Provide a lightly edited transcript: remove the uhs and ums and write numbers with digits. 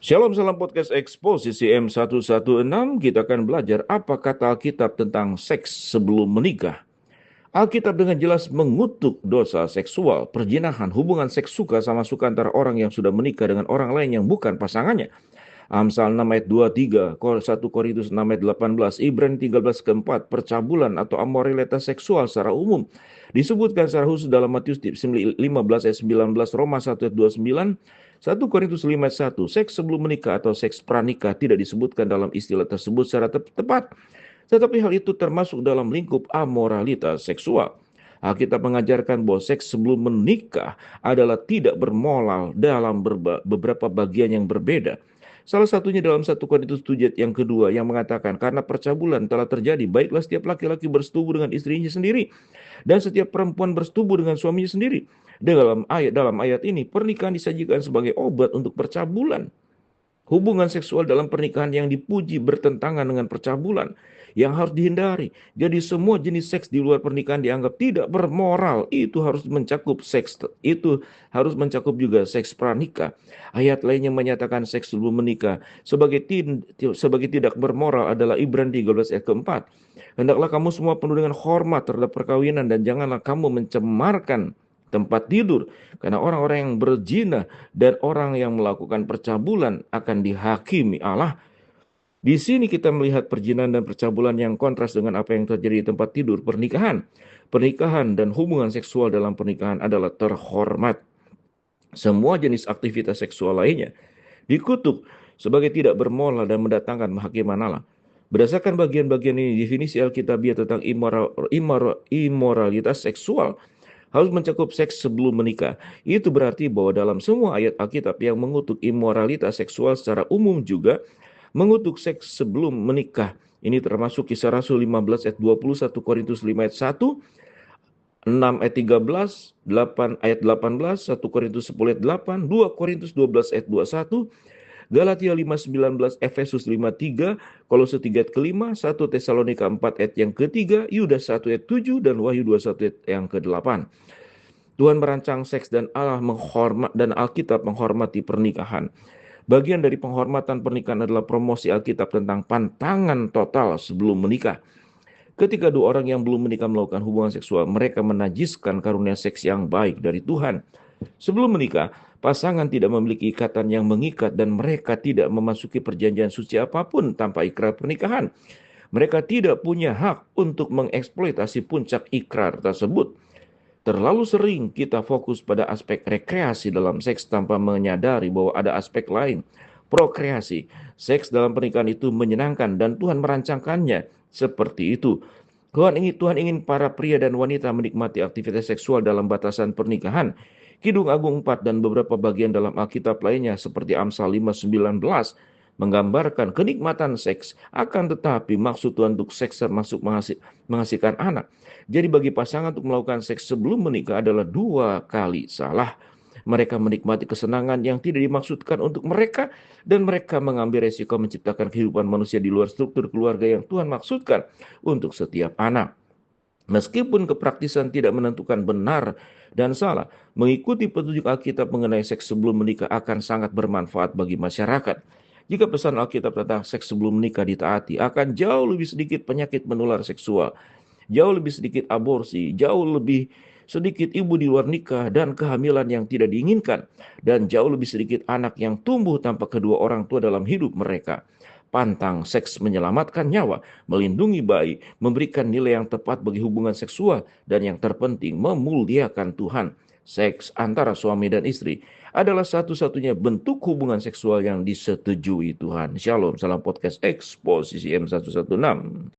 Shalom, salam podcast Eksposisi M116. Kita akan belajar apa kata Alkitab tentang seks sebelum menikah. Alkitab dengan jelas mengutuk dosa seksual, perzinahan, hubungan seks suka sama suka antara orang yang sudah menikah dengan orang lain yang bukan pasangannya. Amsal 6 ayat 23, 1 Korintus 6 ayat 18, Ibrani 13 keempat, percabulan atau amoralitas seksual secara umum. Disebutkan secara khusus dalam Matius 15 ayat 19, Roma 1 ayat 29, 1 Korintus 5 ayat 1, seks sebelum menikah atau seks pranikah tidak disebutkan dalam istilah tersebut secara tepat. Tetapi hal itu termasuk dalam lingkup amoralitas seksual. Alkitab mengajarkan bahwa seks sebelum menikah adalah tidak bermoral dalam beberapa bagian yang berbeda. Salah satunya dalam 1 Korintus 7 ayat yang kedua yang mengatakan karena percabulan telah terjadi, baiklah setiap laki-laki bersetubuh dengan istrinya sendiri dan setiap perempuan bersetubuh dengan suaminya sendiri. Dalam ayat ini pernikahan disajikan sebagai obat untuk percabulan. Hubungan seksual dalam pernikahan yang dipuji bertentangan dengan percabulan yang harus dihindari. Jadi semua jenis seks di luar pernikahan dianggap tidak bermoral. Itu harus mencakup seks, itu harus mencakup juga seks pranikah. Ayat lainnya menyatakan seks sebelum menikah sebagai tidak bermoral adalah Ibrani 13 ayat keempat. Hendaklah kamu semua penuh dengan hormat terhadap perkawinan dan janganlah kamu mencemarkan tempat tidur, karena orang-orang yang berzina dan orang yang melakukan percabulan akan dihakimi Allah. Di sini kita melihat perzinahan dan percabulan yang kontras dengan apa yang terjadi di tempat tidur pernikahan. Pernikahan dan hubungan seksual dalam pernikahan adalah terhormat. Semua jenis aktivitas seksual lainnya dikutuk sebagai tidak bermoral dan mendatangkan kehakiman Allah. Berdasarkan bagian-bagian ini, definisi Alkitabiah tentang imoralitas seksual harus mencakup seks sebelum menikah. Itu berarti bahwa dalam semua ayat Alkitab yang mengutuk imoralitas seksual secara umum juga mengutuk seks sebelum menikah. Ini termasuk Kisah Rasul 15 ayat 20, 1 Korintus 5 ayat 1, 6 ayat 13, 8 ayat 18, 1 Korintus 10 ayat 8, 2 Korintus 12 ayat 21, Galatia 5:19, Efesus 5:3, Kolose 3 ayat kelima, 1 Tesalonika 4 ayat yang ketiga, Yudas 1 ayat 7, dan Wahyu 21 ayat yang ke-8. Tuhan merancang seks dan Alkitab menghormati pernikahan. Bagian dari penghormatan pernikahan adalah promosi Alkitab tentang pantangan total sebelum menikah. Ketika dua orang yang belum menikah melakukan hubungan seksual, mereka menajiskan karunia seks yang baik dari Tuhan. Sebelum menikah, pasangan tidak memiliki ikatan yang mengikat dan mereka tidak memasuki perjanjian suci apapun tanpa ikrar pernikahan. Mereka tidak punya hak untuk mengeksploitasi puncak ikrar tersebut. Terlalu sering kita fokus pada aspek rekreasi dalam seks tanpa menyadari bahwa ada aspek lain, prokreasi. Seks dalam pernikahan itu menyenangkan dan Tuhan merancangkannya seperti itu. Tuhan ingin para pria dan wanita menikmati aktivitas seksual dalam batasan pernikahan. Kidung Agung 4 dan beberapa bagian dalam Alkitab lainnya seperti Amsal 5:19 menggambarkan kenikmatan seks, akan tetapi maksud Tuhan untuk seks termasuk menghasilkan anak. Jadi bagi pasangan untuk melakukan seks sebelum menikah adalah dua kali salah. Mereka menikmati kesenangan yang tidak dimaksudkan untuk mereka dan mereka mengambil resiko menciptakan kehidupan manusia di luar struktur keluarga yang Tuhan maksudkan untuk setiap anak. Meskipun kepraktisan tidak menentukan benar dan salah, mengikuti petunjuk Alkitab mengenai seks sebelum menikah akan sangat bermanfaat bagi masyarakat. Jika pesan Alkitab tentang seks sebelum menikah ditaati, akan jauh lebih sedikit penyakit menular seksual, jauh lebih sedikit aborsi, jauh lebih sedikit ibu di luar nikah dan kehamilan yang tidak diinginkan, dan jauh lebih sedikit anak yang tumbuh tanpa kedua orang tua dalam hidup mereka. Pantang seks menyelamatkan nyawa, melindungi bayi, memberikan nilai yang tepat bagi hubungan seksual, dan yang terpenting memuliakan Tuhan. Seks antara suami dan istri adalah satu-satunya bentuk hubungan seksual yang disetujui Tuhan. Shalom, salam podcast Eksposisi M116.